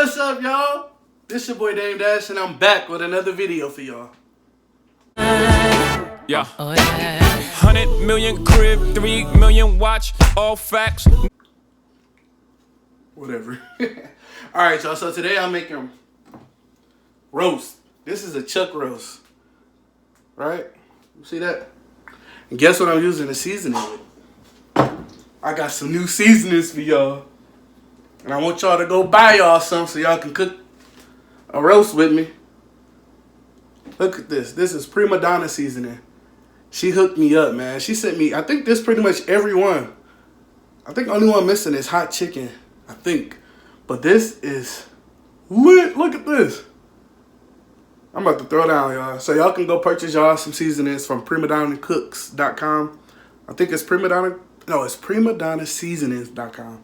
What's up, y'all? This your boy Damedash, and I'm back with another video for y'all. Yeah. 100 million crib, 3 million watch, all facts. Whatever. Alright, y'all. So today I'm making roast. This is a chuck roast. Right? You see that? And guess what I'm using to season it with? I got some new seasonings for y'all. And I want y'all to go buy y'all some so y'all can cook a roast with me. Look at this. This is Prima Donna seasoning. She hooked me up, man. She sent me, I think this pretty much every one. I think the only one missing is hot chicken. I think. But this is lit. Look at this. I'm about to throw down, y'all. So y'all can go purchase y'all some seasonings from primadonnacooks.com. I think it's Primadonna. No, it's primadonnaseasonings.com.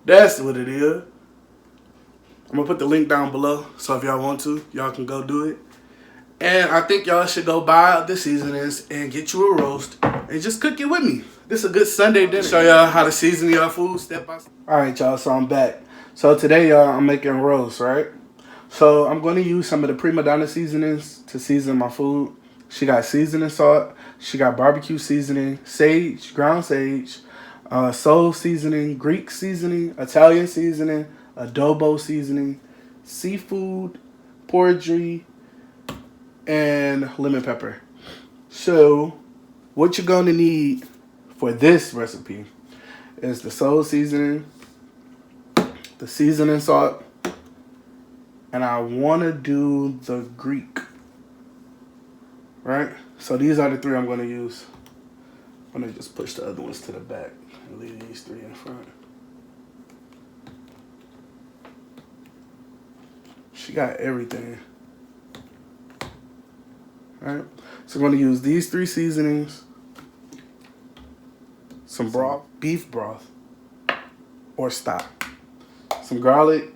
That's what it is. I'm going to put the link down below. So if y'all want to, y'all can go do it. And I think y'all should go buy the seasonings and get you a roast and just cook it with me. This is a good Sunday dinner. Show y'all how to season y'all food step by step. Alright, y'all, so I'm back. So today, y'all, I'm making roast, right? So I'm going to use some of the Prima Donna seasonings to season my food. She got seasoning salt. She got barbecue seasoning, sage, ground sage, soul seasoning, Greek seasoning, Italian seasoning, adobo seasoning, seafood, porridge, and lemon pepper. So what you're going to need for this recipe is the soul seasoning, the seasoning salt, and I want to do the Greek. Right? So these are the three I'm going to use. I'm going to just push the other ones to the back and leave these three in front. She got everything. Alright, so I'm going to use these three seasonings, some broth, beef broth, or stock, some garlic,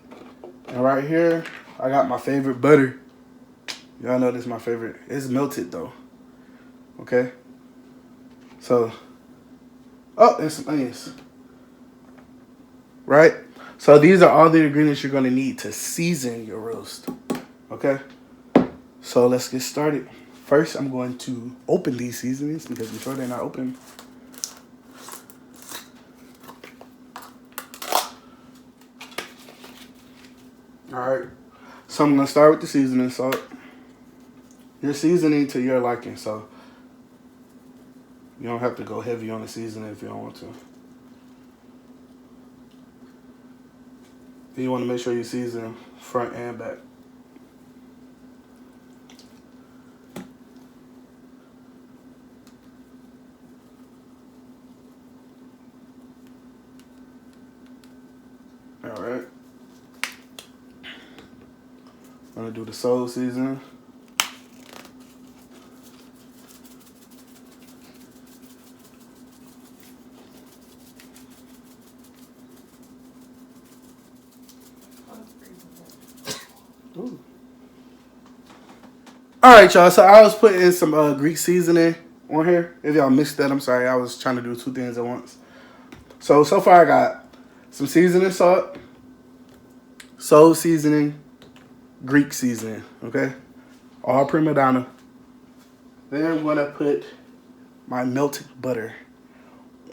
and right here, I got my favorite butter. Y'all know this is my favorite. It's melted though. Okay? So, oh, and some onions. Right? So these are all the ingredients you're going to need to season your roast. Okay? So let's get started. First, I'm going to open these seasonings because before they're not open. Alright. So I'm going to start with the seasoning salt. You're seasoning to your liking, so you don't have to go heavy on the seasoning if you don't want to. Then you want to make sure you season front and back. Alright. I'm going to do the soul seasoning. Ooh. Alright, y'all. So I was putting some Greek seasoning on here. If y'all missed that, I'm sorry. I was trying to do two things at once. So far I got some seasoning salt, soul seasoning, Greek seasoning, okay? All Prima Donna. Then I'm going to put my melted butter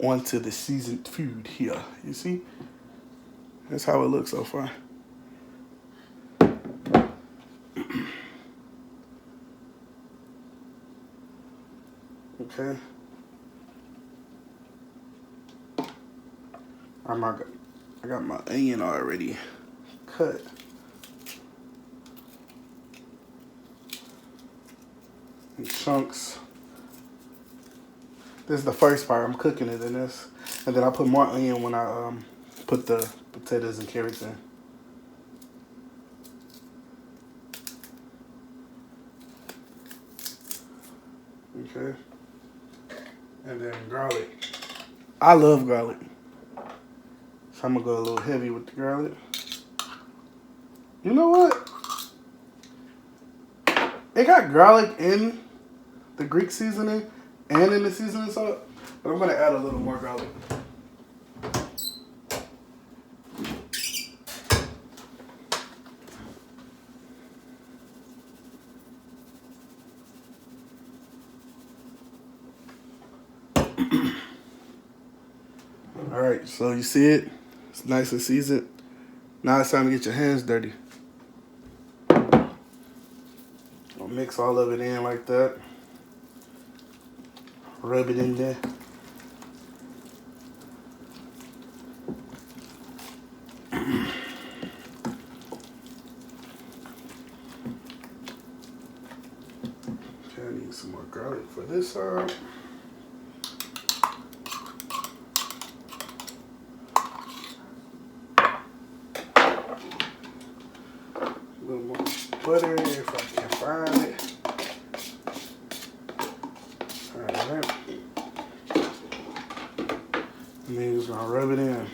onto the seasoned food here. You see? That's how it looks so far. Okay. I got my onion already cut. In chunks. This is the first part. I'm cooking it in this. And then I put more onion when I put the potatoes and carrots in. Okay. And then garlic. I love garlic. So I'm going to go a little heavy with the garlic. You know what? It got garlic in the Greek seasoning and in the seasoning salt. But I'm going to add a little more garlic. All right, so you see it? It's nice and seasoned. Now it's time to get your hands dirty. I'll mix all of it in like that. Rub it in there. Okay, I need some more garlic for this side. A little more butter if I can find it. Alright. And then just gonna rub it in.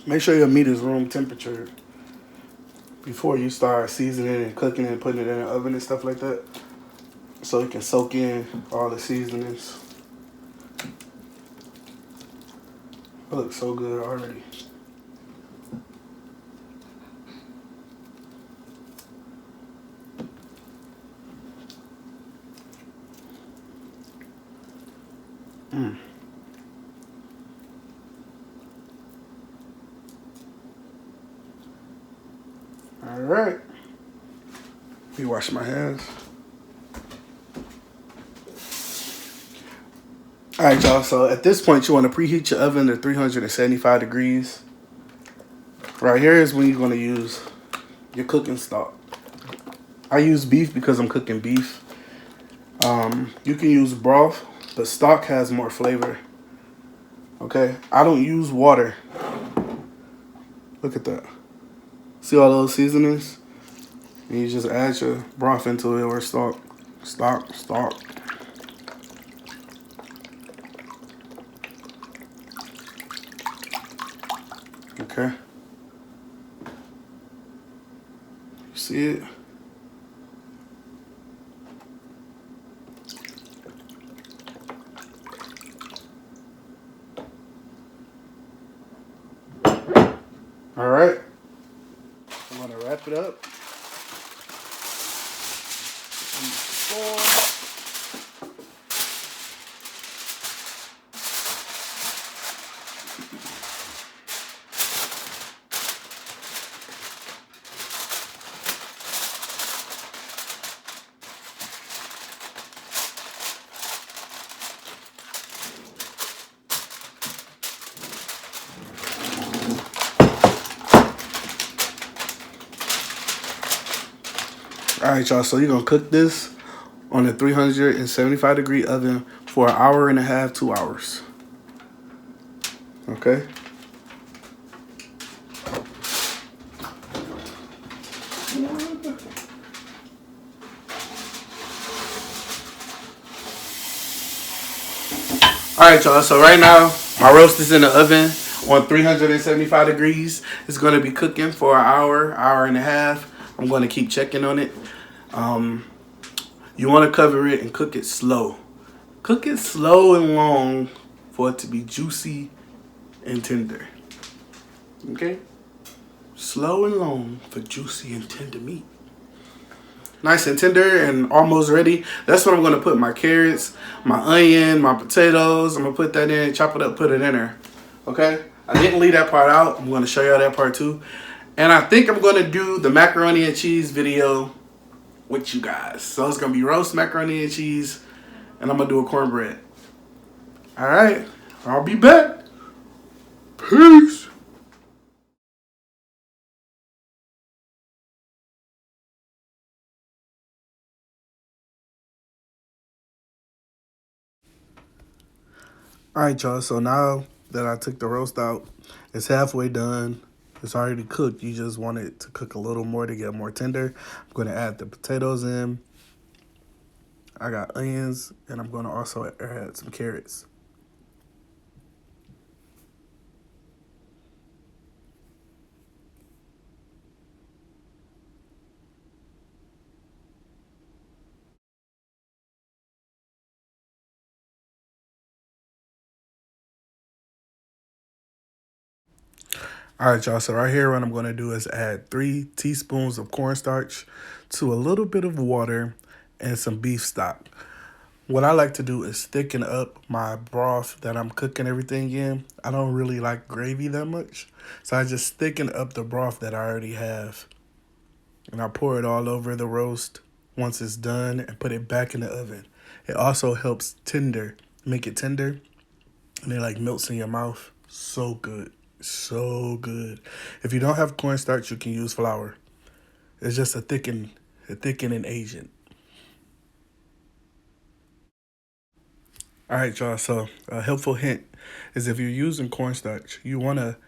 Make sure your meat is room temperature before you start seasoning and cooking it and putting it in the oven and stuff like that, so it can soak in all the seasonings. It looks so good already. All right. Let me wash my hands. All right, y'all. So at this point, you want to preheat your oven to 375 degrees. Right here is when you're going to use your cooking stock. I use beef because I'm cooking beef. You can use broth, but stock has more flavor. Okay, I don't use water. Look at that. See all those seasonings? And you just add your broth into it, or stock. Okay. You see it? All right. I'm gonna wrap it up. All right, y'all, so you're going to cook this on a 375 degree oven for an hour and a half, 2 hours. Okay? All right, y'all, so right now, my roast is in the oven on 375 degrees. It's going to be cooking for an hour, hour and a half. I'm going to keep checking on it. You want to cover it and cook it slow. Cook it slow and long for it to be juicy and tender. Okay? Slow and long for juicy and tender meat. Nice and tender and almost ready. That's when I'm going to put my carrots, my onion, my potatoes. I'm going to put that in, chop it up, put it in there. Okay? I didn't leave that part out. I'm going to show y'all that part too. And I think I'm going to do the macaroni and cheese video with you guys. So it's going to be roast macaroni and cheese, and I'm going to do a cornbread. All right. I'll be back. Peace. All right, y'all. So now that I took the roast out, it's halfway done. It's already cooked. You just want it to cook a little more to get more tender. I'm going to add the potatoes in. I got onions, and I'm going to also add some carrots. All right, y'all. So right here, what I'm going to do is add 3 teaspoons of cornstarch to a little bit of water and some beef stock. What I like to do is thicken up my broth that I'm cooking everything in. I don't really like gravy that much. So I just thicken up the broth that I already have. And I pour it all over the roast once it's done and put it back in the oven. It also helps make it tender. And it like melts in your mouth. So good. So good. If you don't have cornstarch, you can use flour. It's just a thickening agent. All right, y'all. So a helpful hint is if you're using cornstarch, you want to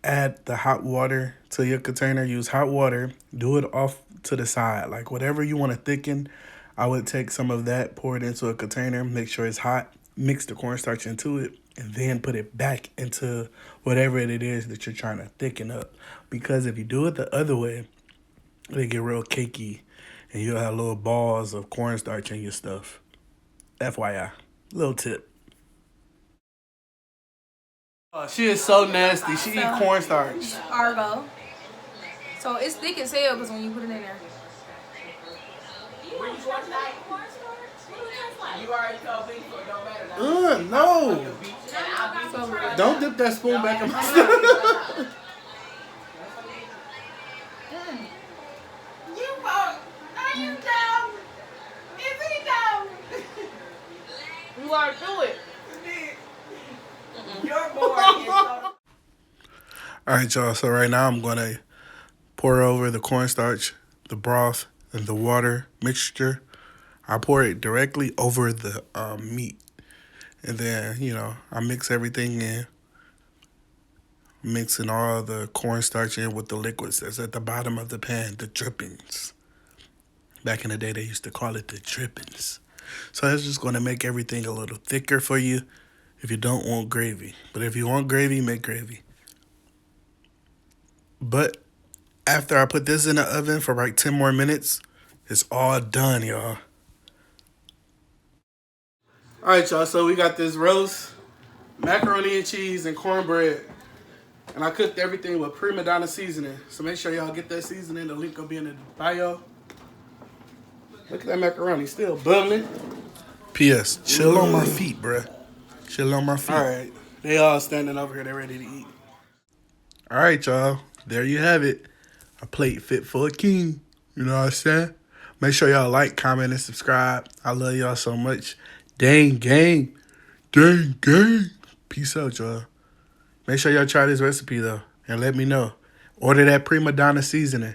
add the hot water to your container. Use hot water. Do it off to the side. Like whatever you want to thicken, I would take some of that, pour it into a container, make sure it's hot, mix the cornstarch into it, and then put it back into whatever it is that you're trying to thicken up. Because if you do it the other way, they get real cakey and you'll have little balls of cornstarch in your stuff. FYI. Little tip. Oh, she is so nasty. She eat cornstarch. Argo. So it's thick as hell because when you put it in there. You already told me, so it don't matter now. No. Don't dip that spoon back in my stuff. Are you dumb? Is he dumb? You already do it. Your boy is so... All right, y'all. So right now I'm going to pour over the cornstarch, the broth, and the water mixture. I pour it directly over the meat. And then, I mix everything in. Mixing all the cornstarch in with the liquids that's at the bottom of the pan, the drippings. Back in the day, they used to call it the drippings. So that's just going to make everything a little thicker for you if you don't want gravy. But if you want gravy, make gravy. But after I put this in the oven for like 10 more minutes, it's all done, y'all. All right, y'all. So we got this roast, macaroni and cheese, and cornbread. And I cooked everything with prima donna seasoning. So make sure y'all get that seasoning. The link will be in the bio. Look at that macaroni, still bubbling. P.S. Chill on my feet, bruh. Chill on my feet. All right. They all standing over here. They're ready to eat. All right, y'all. There you have it. A plate fit for a king. You know what I'm saying? Make sure y'all like, comment, and subscribe. I love y'all so much. Dang gang. Dang gang. Peace out, y'all. Make sure y'all try this recipe, though, and let me know. Order that prima donna seasoning.